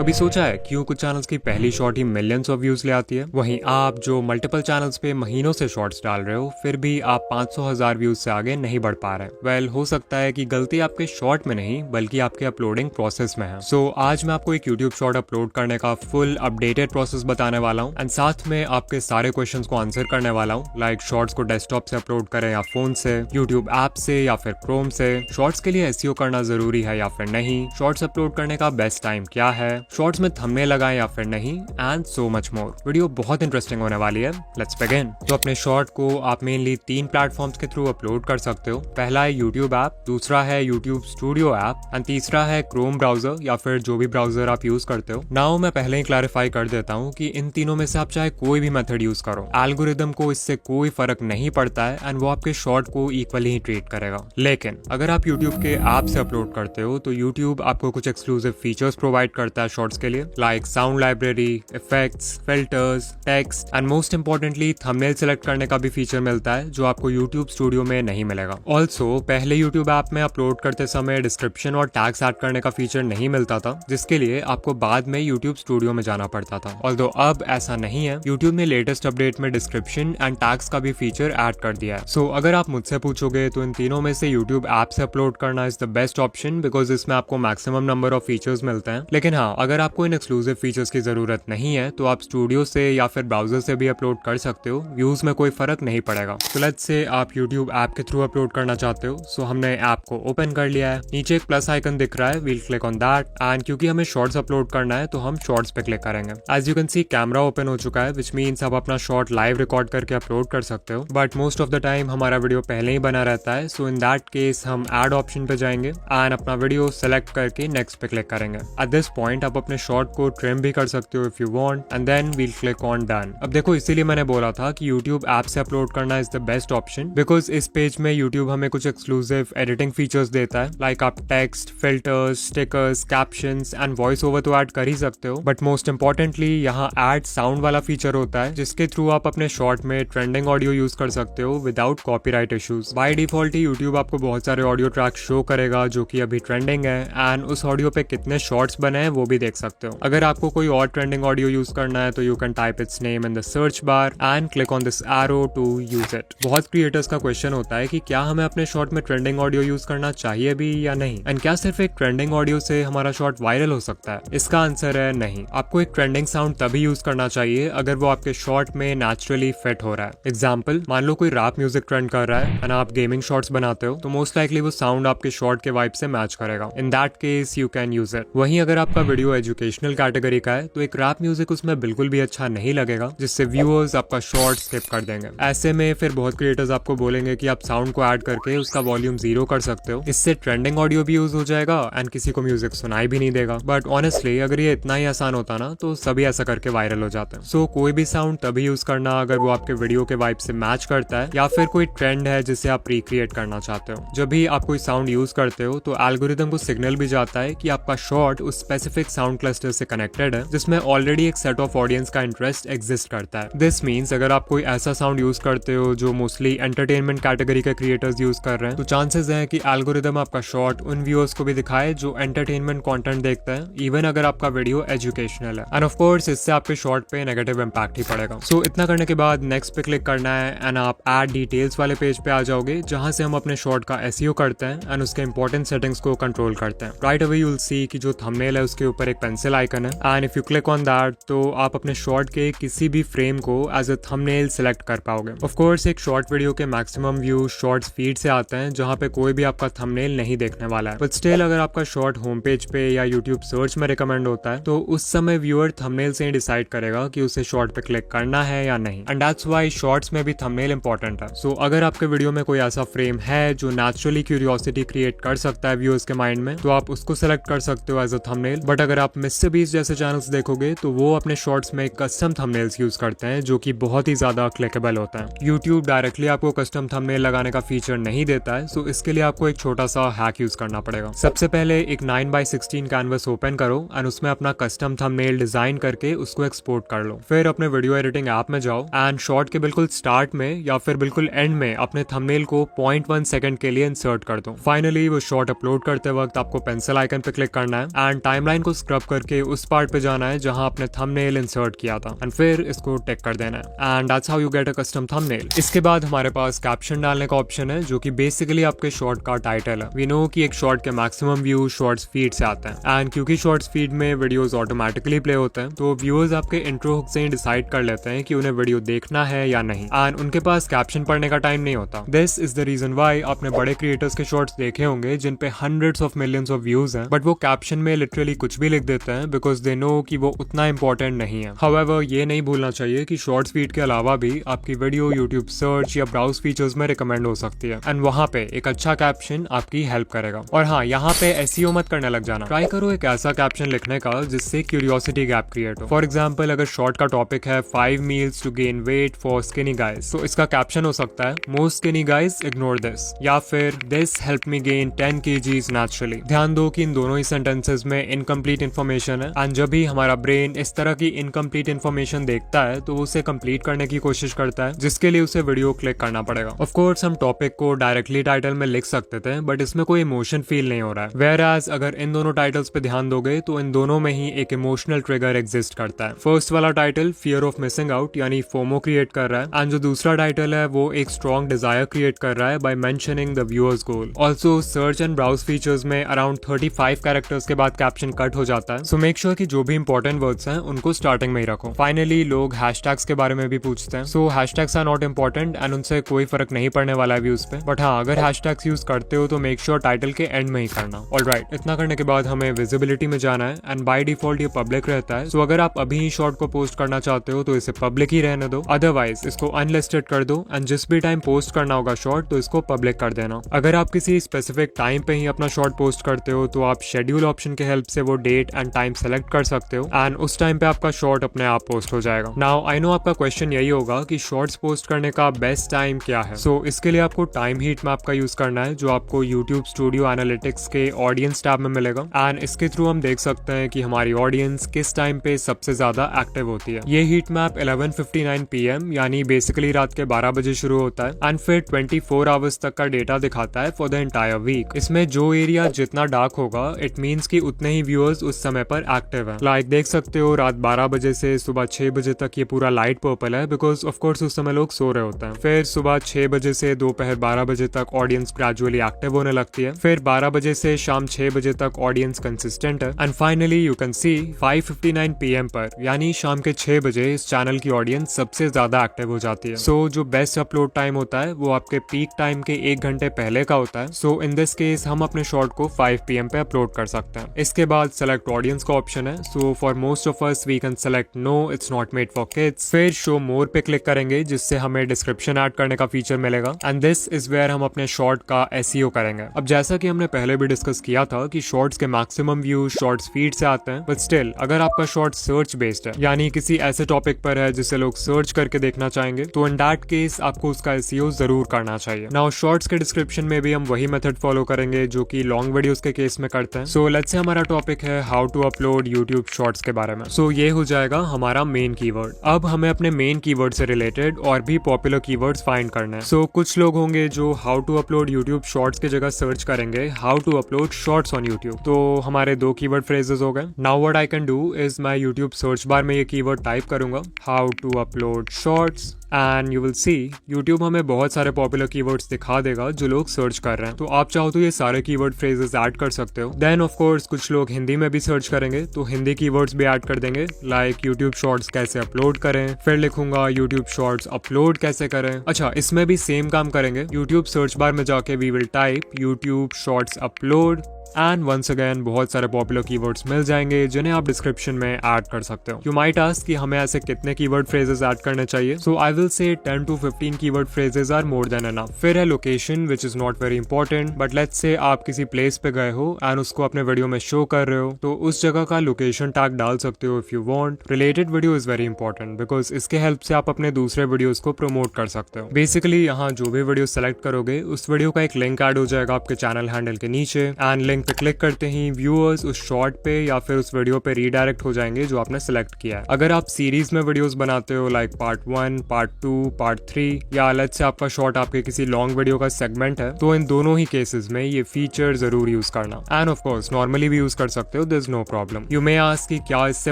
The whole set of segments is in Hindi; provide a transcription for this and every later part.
कभी सोचा है क्यों कुछ चैनल्स की पहली shot he millions of views ले आती है, वहीं आप जो मल्टीपल चैनल्स पे महीनों से शॉर्ट्स डाल रहे हो फिर भी आप 500,000 व्यूज से आगे नहीं बढ़ पा रहे? वेल, हो सकता है कि गलती आपके शॉर्ट में नहीं बल्कि आपके अपलोडिंग प्रोसेस में है। सो आज मैं आपको एक यूट्यूब शॉर्ट अपलोड करने का फुल अपडेटेड प्रोसेस बताने वाला हूँ एंड साथ में आपके सारे क्वेश्चंस को आंसर करने वाला हूँ, लाइक शॉर्ट्स को डेस्कटॉप से अपलोड करें या फोन से, यूट्यूब ऐप से या फिर क्रोम से, शॉर्ट्स के लिए एसईओ करना जरूरी है या फिर नहीं, शॉर्ट्स अपलोड करने का बेस्ट टाइम क्या है, शॉर्ट्स में थंबनेल लगाएं या फिर नहीं, and so much more. Video बहुत इंटरेस्टिंग होने वाली है। Let's begin. तो अपने शॉर्ट को आप मेनली 3 प्लेटफॉर्म्स के थ्रू अपलोड कर सकते हो। पहला है यूट्यूब ऐप, दूसरा है यूट्यूब स्टूडियो ऐप एंड तीसरा है क्रोम ब्राउजर या फिर जो भी ब्राउजर आप यूज करते हो। नाउ मैं पहले ही क्लैरिफाई कर देता हूँ कि इन तीनों में से आप चाहे कोई भी मेथड यूज करो, एल्गोरिदम को इससे कोई फर्क नहीं पड़ता है एंड वो आपके शॉर्ट को इक्वली ही ट्रीट करेगा। लेकिन अगर आप यूट्यूब के ऐप से अपलोड करते हो तो यूट्यूब आपको कुछ एक्सक्लूसिव फीचर्स प्रोवाइड करता है शॉर्ट्स के लिए, like sound library, effects, filters, text and most importantly thumbnail select करने का भी फीचर मिलता है जो आपको यूट्यूब स्टूडियो में नहीं मिलेगा। ऑल्सो पहले यूट्यूब ऐप में अपलोड करते समय डिस्क्रिप्शन और टैग्स ऐड करने का फीचर नहीं मिलता था, जिसके लिए आपको बाद में यूट्यूब स्टूडियो में जाना पड़ता था। ऑल्दो अब ऐसा नहीं है, यूट्यूब ने लेटेस्ट अपडेट में डिस्क्रिप्शन एंड टैग्स का भी फीचर ऐड कर दिया है। सो अगर आप मुझसे पूछोगे तो इन तीनों में से यूट्यूब ऐप से अपलोड करना is the best option because इसमें आपको मैक्सिमम नंबर ऑफ फीचर्स मिलते हैं। लेकिन हाँ, अगर आपको इन एक्सक्लूसिव फीचर्स की जरूरत नहीं है तो आप स्टूडियो से या फिर ब्राउजर से भी अपलोड कर सकते हो, व्यूज में कोई फर्क नहीं पड़ेगा। तो लेट्स से आप यूट्यूब ऐप के थ्रू अपलोड करना चाहते हो। सो हमने ऐप को ओपन कर लिया है, नीचे एक प्लस आइकन दिख रहा है, we'll click on that and क्योंकि हमें शॉर्ट्स अपलोड करना है तो हम शॉर्ट्स पे क्लिक करेंगे। As you can see camera open हो चुका है, विच मीन्स आप अपना शॉर्ट लाइव रिकॉर्ड करके अपलोड कर सकते हो, but most of the time हमारा वीडियो पहले ही बना रहता है। सो इन दैट केस हम ऐड ऑप्शन पे जाएंगे एंड अपना वीडियो सेलेक्ट करके नेक्स्ट पे क्लिक करेंगे। एट दिस पॉइंट आप अपने शॉर्ट को ट्रिम भी कर सकते हो if you want and then we'll click on done. अब देखो, इसीलिए मैंने बोला था कि यूट्यूब ऐप से अपलोड करना is the best option because इस पेज में यूट्यूब हमें कुछ एक्सक्लूसिव एडिटिंग फीचर्स देता है, लाइक आप text, filters, stickers, captions and voice over तो ऐड कर ही सकते हो, बट मोस्ट इंपॉर्टेंटली यहाँ ऐड साउंड वाला फीचर होता है जिसके थ्रू आप अपने शॉर्ट में ट्रेंडिंग ऑडियो यूज कर सकते हो without copyright issues. By default he YouTube आपको बहुत सारे ऑडियो ट्रैक शो करेगा जो कि अभी ट्रेंडिंग है एंड उस ऑडियो पे कितने शॉर्ट्स बने हैं वो भी देख सकते हो। अगर आपको कोई और ट्रेंडिंग ऑडियो यूज करना है तो you can type its name in the search bar and click on this arrow to use it. बहुत क्रिएटर्स का क्वेश्चन होता है कि क्या हमें अपने शॉर्ट में ट्रेंडिंग ऑडियो यूज करना चाहिए भी या नहीं, एंड क्या सिर्फ एक ट्रेंडिंग ऑडियो से हमारा शॉर्ट वायरल हो सकता है? इसका आंसर है नहीं। आपको एक ट्रेंडिंग साउंड तभी यूज करना चाहिए अगर वो आपके शॉर्ट में नेचुरली फिट हो रहा है। एग्जाम्पल, मान लो कोई रैप म्यूजिक ट्रेंड कर रहा है एंड आप गेमिंग शॉर्ट्स बनाते हो तो मोस्ट लाइकली वो साउंड आपके शॉर्ट के वाइब से मैच करेगा। इन that case you can use it. वहीं अगर आपका वीडियो एजुकेशनल कैटेगरी का है तो एक रैप म्यूजिक उसमें बिल्कुल भी अच्छा नहीं लगेगा, जिससे व्यूअर्स आपका शॉर्ट स्किप कर देंगे। ऐसे में फिर बहुत क्रिएटर्स आपको बोलेंगे कि आप साउंड को ऐड करके उसका वॉल्यूम 0 कर सकते हो, इससे ट्रेंडिंग ऑडियो भी यूज हो जाएगा एंड किसी को म्यूजिक सुनाई भी नहीं देगा। बट ऑनेस्टली अगर ये इतना ही आसान होता ना तो सभी ऐसा करके वायरल हो जाते हैं। सो कोई भी साउंड तभी यूज करना अगर वो आपके वीडियो के वाइब से मैच करता है या फिर कोई ट्रेंड है जिसे आप रिक्रिएट करना चाहते हो। जब भी आप कोई साउंड यूज करते हो तो एल्गोरिदम को सिग्नल भी जाता है कि आपका शॉर्ट उस स्पेसिफिक साउंड क्लस्टर से कनेक्टेड है जिसमें ऑलरेडी एक सेट ऑफ ऑडियंस का इंटरेस्ट एग्जिस्ट करता है। दिस मीन्स अगर आप कोई ऐसा साउंड यूज करते हो जो मोस्टली एंटरटेनमेंट कैटेगरी के क्रिएटर्स यूज कर रहे हैं तो चांसेस हैं कि एल्गोरिदम आपका शॉर्ट उन व्यूअर्स को भी दिखाए जो एंटरटेनमेंट कंटेंट देखते हैं, इवन अगर आपका वीडियो एजुकेशनल है। एंड ऑफ कोर्स इससे आपके शॉर्ट पे नेगेटिव इंपैक्ट ही पड़ेगा। सो इतना करने के बाद नेक्स्ट पे क्लिक करना है एंड आप ऐड डिटेल्स वाले पेज पे आ जाओगे जहां से हम अपने शॉर्ट का एसईओ करते हैं एंड उसके इंपॉर्टेंट सेटिंग्स को कंट्रोल करते हैं। राइट अवे यू विल सी कि जो थंबनेल है उसके ऊपर एक पेंसिल आइकन है and if you click on that तो आप अपने शॉर्ट के किसी भी फ्रेम को एज अ थंबनेल सिलेक्ट कर पाओगे। ऑफ कोर्स एक शॉर्ट वीडियो के मैक्सिमम व्यू शॉर्ट्स फीड से आते हैं जहां पे कोई भी आपका थंबनेल नहीं देखने वाला है, बट स्टिल अगर आपका शॉर्ट होम पेज पे या यूट्यूब सर्च में रिकमेंड होता है तो उस समय व्यूअर थंबनेल से ही डिसाइड करेगा कि उसे शॉर्ट पे क्लिक करना है या नहीं, एंड दैट्स व्हाई शॉर्ट्स में भी थंबनेल इंपॉर्टेंट है। सो अगर आपके वीडियो में कोई ऐसा फ्रेम है जो नेचुरली क्यूरियोसिटी क्रिएट कर सकता है व्यूअर्स के माइंड में तो आप उसको सेलेक्ट कर सकते हो एज अ थंबनेल। बट अगर आप मिस्टर बीस्ट जैसे चैनल्स देखोगे तो वो अपने शॉर्ट्स में कस्टम थंबनेल्स यूज करते हैं जो कि बहुत ही ज्यादा क्लिकेबल होता है। यूट्यूब डायरेक्टली आपको कस्टम थंबनेल लगाने का फीचर नहीं देता है, सो इसके लिए आपको एक छोटा सा हैक यूज करना पड़ेगा। सबसे पहले एक 9x16 कैनवस ओपन करो एंड उसमें अपना कस्टम थंबनेल डिजाइन करके उसको एक्सपोर्ट कर लो। फिर अपने वीडियो एडिटिंग ऐप में जाओ एंड शॉर्ट के बिल्कुल स्टार्ट में या फिर बिल्कुल एंड में अपने थंबनेल को 0.1 सेकंड के लिए इंसर्ट कर दो। फाइनली वो शॉर्ट अपलोड करते वक्त आपको पेंसिल आइकन पे क्लिक करना है एंड टाइमलाइन को स्क्रब करके उस पार्ट पे जाना है जहां आपने थंबनेल इंसर्ट किया था एंड फिर इसको टिक कर देना है and that's how you get a custom thumbnail. इसके बाद हमारे पास कैप्शन डालने का ऑप्शन है जो कि बेसिकली आपके शॉर्ट का टाइटल है। वी नो कि एक शॉर्ट के मैक्सिमम व्यू शॉर्ट्स फीड से आते हैं एंड क्योंकि शॉर्ट्स फीड में वीडियोस ऑटोमेटिकली प्ले होते हैं तो व्यूअर्स आपके इंट्रो हुक से ही डिसाइड कर लेते हैं कि उन्हें वीडियो देखना है या नहीं एंड उनके पास कैप्शन पढ़ने का टाइम नहीं होता। This is the reason why आपने बड़े क्रिएटर्स के शॉर्ट्स देखे होंगे जिन पे hundreds of millions of views हैं बट वो कैप्शन में लिटरली कुछ भी लिख देते हैं बिकॉज दे नो कि वो उतना इंपॉर्टेंट नहीं है। हाउएवर ये नहीं भूलना चाहिए कि शॉर्ट्स फीड के अलावा भी आपकी वीडियो यूट्यूब सर्च या ब्राउज फीचर्स में रिकमेंड हो सकती है एंड वहाँ पे एक अच्छा कैप्शन आपकी हेल्प करेगा। और हाँ, यहाँ पे एसईओ मत करने लग जाना, ट्राई करो एक ऐसा कैप्शन लिखने का जिससे क्यूरियोसिटी गैप क्रिएट हो। फॉर एग्जाम्पल अगर शॉर्ट का टॉपिक है 5 meals to gain weight for skinny guys तो इसका कैप्शन हो सकता है most skinny guys ignore this या फिर this help me gain 10 kgs naturally. ध्यान दो कि इन दोनों ही सेंटेंसेस में इनकम्प्लीट इन्फॉर्मेशन है एंड जब भी हमारा ब्रेन इस तरह की इनकम्प्लीट इन्फॉर्मेशन देखता है तो उसे कंप्लीट करने की कोशिश करता है जिसके लिए उसे वीडियो क्लिक करना पड़ेगा। ऑफ कोर्स हम टॉपिक को डायरेक्टली टाइटल में लिख सकते थे बट इसमें कोई इमोशन फील नहीं हो रहा है। वेयर एज अगर इन दोनों टाइटल्स पे ध्यान दोगे तो इन दोनों में ही एक इमोशनल ट्रिगर एग्जिस्ट करता है। फर्स्ट वाला title fear of missing out यानी फोमो क्रिएट कर रहा है एंड जो दूसरा टाइटल है वो एक स्ट्रॉन्ग डिजायर क्रिएट कर रहा है by mentioning the viewers goal. Also search and browse features में अराउंड 35 कैरेक्टर्स के बाद कैप्शन कट हो जाता है, सो मेक श्योर कि जो भी इंपॉर्टेंट वर्ड्स हैं उनको स्टार्टिंग में ही रखो। फाइनली लोग हैशटैग्स के बारे में भी पूछते हैं, so hashtags are not important and उनसे कोई फर्क नहीं पड़ने वाला है व्यूज पे, बट हाँ अगर हैशटैग्स यूज करते हो तो मेक श्योर टाइटल के एंड में ही करना। ऑलराइट, इतना करने के बाद हमें विजिबिलिटी में जाना है एंड बाय डिफॉल्ट ये पब्लिक रहता है, सो अगर आप अभी ही शॉर्ट को पोस्ट करना चाहते हो तो इसे पब्लिक ही रहने दो, अदरवाइज इसको अनलिस्टेड कर दो एंड जिस भी टाइम पोस्ट करना होगा शॉर्ट तो इसको पब्लिक कर देना। अगर आप किसी स्पेसिफिक टाइम पे ही अपना शॉर्ट पोस्ट करते हो तो आप शेड्यूल ऑप्शन के हेल्प से वो डेट एंड टाइम सेलेक्ट कर सकते हो एंड उस टाइम पे आपका शॉर्ट अपने आप पोस्ट हो जाएगा। नाउ आई नो आपका क्वेश्चन यही होगा कि शॉर्ट्स पोस्ट करने का बेस्ट टाइम क्या है। सो इसके लिए आपको टाइम हीट मैप का यूज करना है जो आपको YouTube स्टूडियो एनालिटिक्स के ऑडियंस टैब में मिलेगा एंड इसके थ्रू हम देख सकते हैं कि हमारी ऑडियंस किस टाइम पे सबसे ज्यादा एक्टिव होती है। ये हीट मैप 11:59 PM यानी बेसिकली रात के 12 बजे शुरू होता है एंड फिर 24 आवर्स तक का डेटा दिखाता है फॉर द एंटायर वीक। इसमें जो एरिया जितना डार्क होगा इट मीन्स कि उतने ही व्यूअर्स उस समय पर एक्टिव हैं। लाइक देख सकते हो रात 12 बजे से सुबह 6 बजे तक ये पूरा लाइट पर्पल है बिकॉज ऑफ कोर्स उस समय लोग सो रहे होते हैं। फिर सुबह 6 बजे से दोपहर 12 बजे तक ऑडियंस ग्रेजुअली एक्टिव होने लगती है, फिर 12 बजे से शाम 6 बजे तक ऑडियंस कंसिस्टेंट है and finally you can C 5:59 PM पर यानी शाम के 6 बजे इस चैनल की ऑडियंस सबसे ज्यादा एक्टिव हो जाती है। सो जो बेस्ट अपलोड टाइम होता है वो आपके पीक टाइम के 1 घंटे पहले का होता है। सो इन दिस केस हम अपने शॉर्ट को 5 PM पे अपलोड कर सकते हैं। इसके बाद सेलेक्ट ऑडियंस का ऑप्शन है, so for most of us we can select no it's not made for kids. फिर शो मोर पे क्लिक करेंगे जिससे हमें डिस्क्रिप्शन ऐड करने का फीचर मिलेगा एंड दिस इज वेयर हम अपने शॉर्ट का एसईओ करेंगे। अब जैसा कि हमने पहले भी डिस्कस किया था कि शॉर्ट्स के मैक्सिमम व्यू शॉर्ट्स फीड से आते हैं, बट स्टिल अगर आपका शॉर्ट सर्च बेस्ड है यानी किसी ऐसे टॉपिक पर है जिसे लोग सर्च करके देखना चाहेंगे तो इन दैट केस आपको उसका एसईओ जरूर करना चाहिए। नाउ शॉर्ट्स के डिस्क्रिप्शन में भी हम वही मेथड फॉलो करेंगे जो कि लॉन्ग वीडियोस के केस में करते हैं। सो लेट्स से हमारा टॉपिक है how to upload YouTube shorts के बारे में। सो ये हो जाएगा हमारा मेन कीवर्ड। अब हमें अपने मेन कीवर्ड से रिलेटेड और भी पॉपुलर कीवर्ड्स फाइंड करने हैं। सो कुछ लोग होंगे जो how to upload YouTube shorts की जगह सर्च करेंगे how to upload shorts on YouTube. तो हमारे 2 कीवर्ड फ्रेजेस हो गए। Now what I can do is मैं यूट्यूब सर्च बार में ये कीवर्ड टाइप करूंगा how to upload shorts and you will see YouTube हमें बहुत सारे पॉपुलर कीवर्ड्स दिखा देगा जो लोग सर्च कर रहे हैं। तो आप चाहो तो ये सारे कीवर्ड फ्रेजेस ऐड कर सकते हो। देन ऑफ कोर्स कुछ लोग हिंदी में भी सर्च करेंगे तो हिंदी कीवर्ड्स भी ऐड कर देंगे, लाइक यूट्यूब शॉर्ट्स कैसे अपलोड करें, फिर लिखूंगा यूट्यूब शॉर्ट्स अपलोड कैसे करें। अच्छा, इसमें भी सेम काम करेंगे, यूट्यूब सर्च बार में जाके we will type YouTube shorts upload and once again बहुत सारे पॉपुलर कीवर्ड्स मिल जाएंगे जिन्हें आप डिस्क्रिप्शन में ऐड कर सकते हो। यू माइट आस्क कि हमें ऐसे कितने कीवर्ड फ्रेजेस ऐड करने चाहिए। सो I will say 10 to 15 keyword phrases are more than enough. फिर है location which is not very important, but let's say आप किसी प्लेस पे गए हो एंड उसको अपने वीडियो में शो कर रहे हो तो उस जगह का लोकेशन टैग डाल सकते हो if you want. Related video is very important because इसके हेल्प से आप अपने दूसरे वीडियोस को प्रमोट कर सकते हो। बेसिकली यहाँ जो भी वीडियो सेलेक्ट करोगे उस वीडियो का एक लिंक ऐड हो जाएगा आपके चैनल हैंडल के नीचे एंड लिंक लिंक पे क्लिक करते ही व्यूअर्स उस शॉर्ट पे या फिर उस वीडियो पे रीडायरेक्ट हो जाएंगे जो आपने सिलेक्ट किया है। अगर आप सीरीज में वीडियोस बनाते हो लाइक पार्ट 1, पार्ट 2, पार्ट 3 या अलग से आपका शॉर्ट आपके किसी लॉन्ग वीडियो का सेगमेंट है, तो इन दोनों ही केसेस में ये फीचर जरूर यूज करना। एंड ऑफ कोर्स नॉर्मली भी यूज कर सकते हो, there is no problem. You may ask कि क्या इससे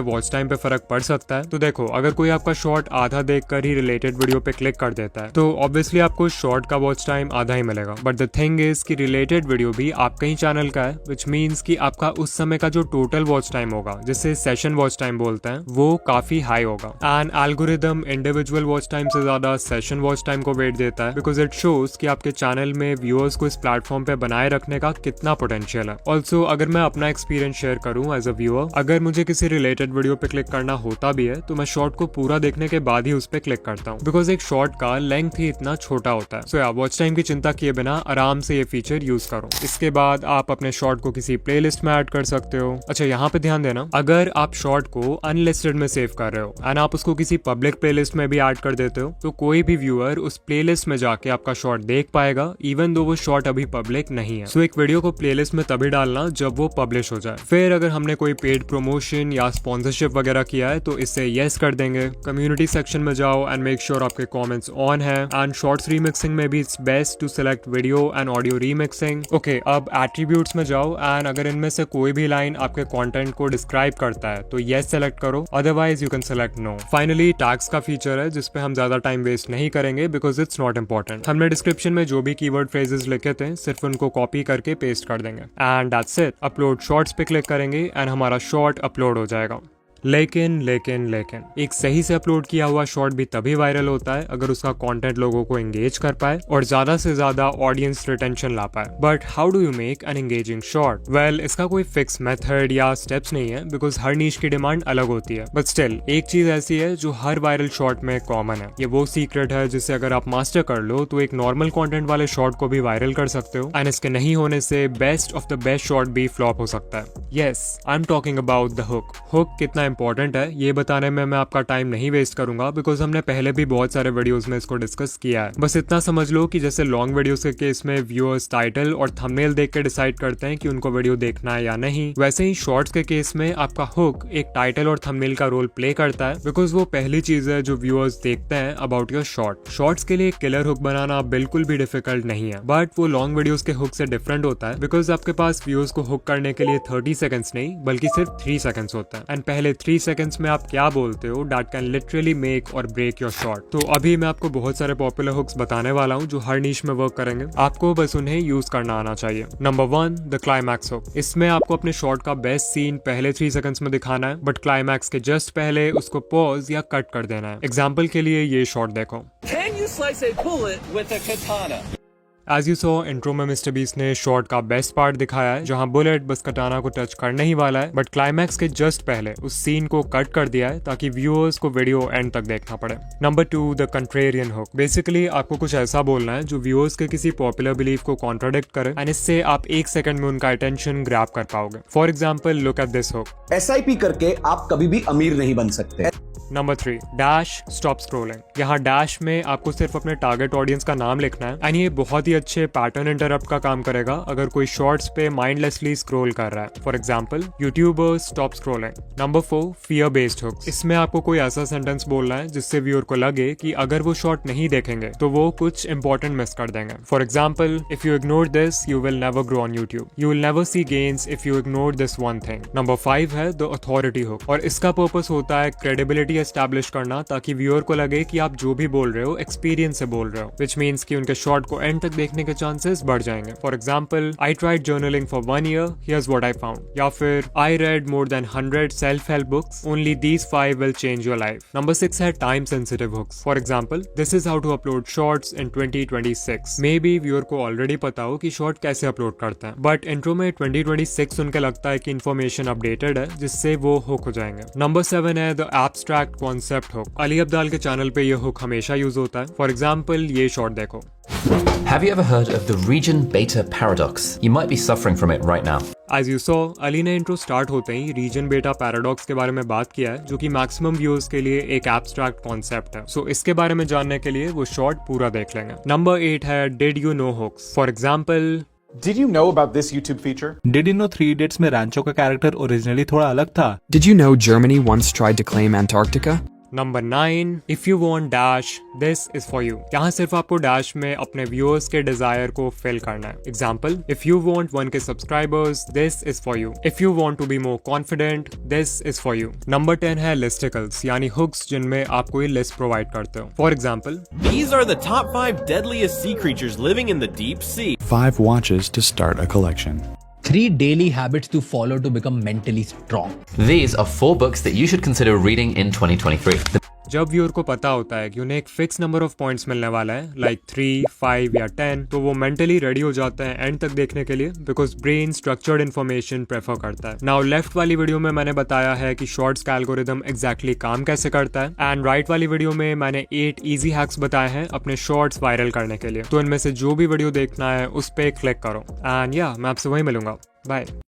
वॉच टाइम पे फर्क पड़ सकता है? तो देखो, अगर कोई आपका शॉर्ट आधा देखकर ही रिलेटेड वीडियो पे क्लिक कर देता है तो ऑब्वियसली आपको शॉर्ट का वॉच टाइम आधा ही मिलेगा। बट द थिंग इज कि रिलेटेड वीडियो भी आपका ही चैनल का है, विच मीन्स कि आपका उस समय का जो टोटल वॉच टाइम होगा, जिसे सेशन वॉच टाइम बोलते हैं, वो काफी हाई होगा। And algorithm individual watch time से ज्यादा सेशन वॉच टाइम को वेट देता है, बिकॉज इट शोज कि आपके चैनल में व्यूअर्स को इस प्लेटफॉर्म पे बनाए रखने का कितना पोटेंशियल है। ऑल्सो अगर मैं अपना एक्सपीरियंस शेयर करूं एज अ व्यूअर, अगर मुझे किसी रिलेटेड वीडियो पे क्लिक करना होता भी है तो मैं शॉर्ट को पूरा देखने के बाद ही उस पे क्लिक करता हूँ, बिकॉज एक शॉर्ट का लेंथ ही इतना छोटा होता है। सो या वॉच टाइम की चिंता किए बिना आराम से ये फीचर यूज करो। इसके बाद आप अपने शॉर्ट को किसी प्लेलिस्ट में ऐड कर सकते हो। अच्छा, यहाँ पे ध्यान देना, अगर आप शॉर्ट को अनलिस्टेड में सेव कर रहे हो एंड आप उसको किसी पब्लिक प्लेलिस्ट में भी ऐड कर देते हो, तो कोई भी व्यूअर उस प्लेलिस्ट में जाके आपका शॉर्ट देख पाएगा, इवन दो वो शॉर्ट अभी पब्लिक नहीं है। सो एक वीडियो को प्लेलिस्ट में तभी डालना जब वो पब्लिश हो जाए। फिर अगर हमने कोई पेड प्रमोशन या स्पॉन्सरशिप वगैरह किया है तो इससे यस कर देंगे। कम्युनिटी सेक्शन में जाओ एंड मेक श्योर आपके कमेंट्स ऑन है। एंड शॉर्ट्स रीमिक्सिंग में भी it's best to select video and audio remixing. Okay, अब एट्रीब्यूट्स में जाओ एंड अगर इनमें से कोई भी लाइन आपके कंटेंट को डिस्क्राइब करता है तो यस सेलेक्ट करो, otherwise you can select no. Finally tags का फीचर है जिसपे हम ज्यादा टाइम वेस्ट नहीं करेंगे बिकॉज इट्स नॉट इंपॉर्टेंट। हमने डिस्क्रिप्शन में जो भी कीवर्ड फ्रेजेस लिखे थे सिर्फ उनको कॉपी करके पेस्ट कर देंगे and that's it. Upload shorts पे क्लिक करेंगे एंड हमारा शॉर्ट अपलोड हो जाएगा। लेकिन एक सही से अपलोड किया हुआ शॉर्ट भी तभी वायरल होता है अगर उसका कंटेंट लोगों को एंगेज कर पाए और ज्यादा से ज्यादा ऑडियंस रिटेंशन ला पाए। But how do you make an engaging short? Well, इसका कोई फिक्स मेथड या स्टेप्स नहीं है बिकॉज हर नीश की डिमांड अलग होती है। बट स्टिल एक चीज ऐसी है जो हर वायरल शॉर्ट में कॉमन है। ये वो सीक्रेट है जिसे अगर आप मास्टर कर लो तो एक नॉर्मल कॉन्टेंट वाले शॉर्ट को भी वायरल कर सकते हो एंड इसके नहीं होने से best of the best short भी फ्लॉप हो सकता है। Yes, I am talking about the hook. Hook कितना इंपॉर्टेंट है ये बताने में मैं आपका टाइम नहीं वेस्ट करूंगा बिकॉज हमने पहले भी बहुत सारे वीडियोस में इसको डिस्कस किया है। बस इतना समझ लो कि जैसे लॉन्ग वीडियोस के केस में व्यूअर्स टाइटल और थंबनेल देख के डिसाइड करते हैं कि उनको वीडियो देखना है या नहीं, वैसे ही शॉर्ट्स के केस में आपका हुक एक टाइटल और थंबनेल का रोल प्ले करता है बिकॉज वो पहली चीज है जो व्यूअर्स देखते हैं अबाउट योर शॉर्ट। शॉर्ट्स के लिए एक किलर हुक बनाना बिल्कुल भी डिफिकल्ट नहीं है, बट वो लॉन्ग वीडियोस के हुक से डिफरेंट होता है बिकॉज आपके पास व्यूअर्स को हुक करने के लिए 30 सेकंड्स नहीं बल्कि सिर्फ 3 सेकंड्स होता है एंड पहले 3 सेकंड्स में आप क्या बोलते हो दैट कैन लिटरली मेक और ब्रेक योर शॉर्ट। तो अभी मैं आपको बहुत सारे पॉपुलर हुक्स बताने वाला हूँ जो हर नीश में वर्क करेंगे, आपको बस उन्हें यूज करना आना चाहिए। Number 1, the climax hook. इसमें आपको अपने शॉर्ट का बेस्ट सीन पहले 3 सेकंड्स में दिखाना है बट क्लाइमैक्स के जस्ट पहले उसको पॉज या कट कर देना है। एग्जाम्पल के लिए ये शॉर्ट देखो। Can you slice a bullet with a katana? As you saw, intro में मिस्टर बीस्ट ने शॉर्ट का बेस्ट पार्ट दिखाया है जहां बुलेट बस कटाना को टच करने ही वाला है बट क्लाइमैक्स के जस्ट पहले उस सीन को कट कर दिया है ताकि व्यूअर्स को वीडियो एंड तक देखना पड़े। Number 2, the contrarian hook. Basically आपको कुछ ऐसा बोलना है जो व्यूअर्स के किसी पॉपुलर बिलीफ को कॉन्ट्राडिक्ट करे एंड इससे आप 1 सेकंड में उनका अटेंशन ग्रैब कर पाओगे। For example, look at this hook. SIP करके आप कभी भी अमीर नहीं बन सकते। Number 3, dash stop scrolling. यहाँ डैश में आपको सिर्फ अपने टारगेट ऑडियंस का नाम लिखना है एंड ये बहुत ही अच्छे पैटर्न इंटरप्ट का काम करेगा अगर कोई शॉर्ट्स पे माइंडलेसली स्क्रॉल कर रहा है। For example, YouTubers stop scrolling. Number 4, fear based hooks. इसमें आपको कोई ऐसा सेंटेंस बोलना है जिससे व्यूअर को लगे कि अगर वो शॉर्ट नहीं देखेंगे तो वो कुछ इंपॉर्टेंट मिस कर देंगे। For example, if you ignore this you will never grow on YouTube, you will never see gains if you ignore this one thing. Number 5 है द अथॉरिटी हुक और इसका पर्पस होता है क्रेडिबिलिटी एस्टैब्लिश करना ताकि व्यूअर को लगे कि आप जो भी बोल रहे हो एक्सपीरियंस से बोल रहे हो, विच मीन्स कि उनके शॉर्ट को एंड तक देखने के चांसेस बढ़ जाएंगे। For example, I tried journaling for 1 year, here's what I found, या फिर I read more than 100 self help books, only these 5 will change your life। Number 6 है time sensitive hooks. For example, this is how to upload shorts in 2026। Maybe viewer को ऑलरेडी पता हो कि शॉर्ट कैसे अपलोड करते हैं बट इंट्रो में 2026 सुन के लगता है कि इन्फॉर्मेशन अपडेटेड है जिससे वो हुक हो जाएंगे। नंबर 7 है the abstract concept hook. Ali Abdaal के चैनल पे ये हुक हमेशा यूज होता है। फॉर एग्जाम्पल, ये शॉर्ट देखो। Have you ever heard of the region beta paradox? You might be suffering from it right now. As you saw, Ali ने इंट्रो स्टार्ट होते ही रीजन बेटा पैराडॉक्स के बारे में बात किया है जो कि मैक्सिमम व्यूअर्स के लिए एक एब्स्ट्रैक्ट कॉन्सेप्ट है। सो इसके बारे में जानने के लिए वो शॉर्ट पूरा देख लेंगे। नंबर 8 है did you know hooks. For example, Did you know about this YouTube feature? Did you know 3 Idiots में रैंचो का कैरेक्टर ओरिजिनली थोड़ा अलग था? Did you know Germany once tried to claim Antarctica? Number 9, if you want dash this is for you. यहाँ सिर्फ आपको डैश में अपने व्यूअर्स के डिजायर को फिल करना है। Example, if you want 1K subscribers this is for you. If you want to be more confident this is for you. Number 10 है लिस्टिकल्स, यानी हुक्स जिनमें आप कोई लिस्ट प्रोवाइड करते हो। For example, These are the top 5 deadliest sea creatures living in the deep sea. 5 watches to start a collection. 3 daily habits to follow to become mentally strong. These are 4 books that you should consider reading in 2023. जब व्यूअर को पता होता है कि उन्हें एक फिक्स नंबर ऑफ पॉइंट्स मिलने वाला है, लाइक 3, 5 या 10, तो वो मेंटली रेडी हो जाते हैं एंड तक देखने के लिए, because brain structured information prefer करता है। नाउ लेफ्ट वाली वीडियो में मैंने बताया है कि शॉर्ट्स का एल्गोरिदम एग्जैक्टली काम कैसे करता है, एंड राइट वाली वीडियो में मैंने 8 इजी हैक्स बताए हैं अपने शॉर्ट्स वायरल करने के लिए। तो इनमें से जो भी वीडियो देखना है उस पर क्लिक करो, एंड या मैं आपसे वही मिलूंगा। बाय।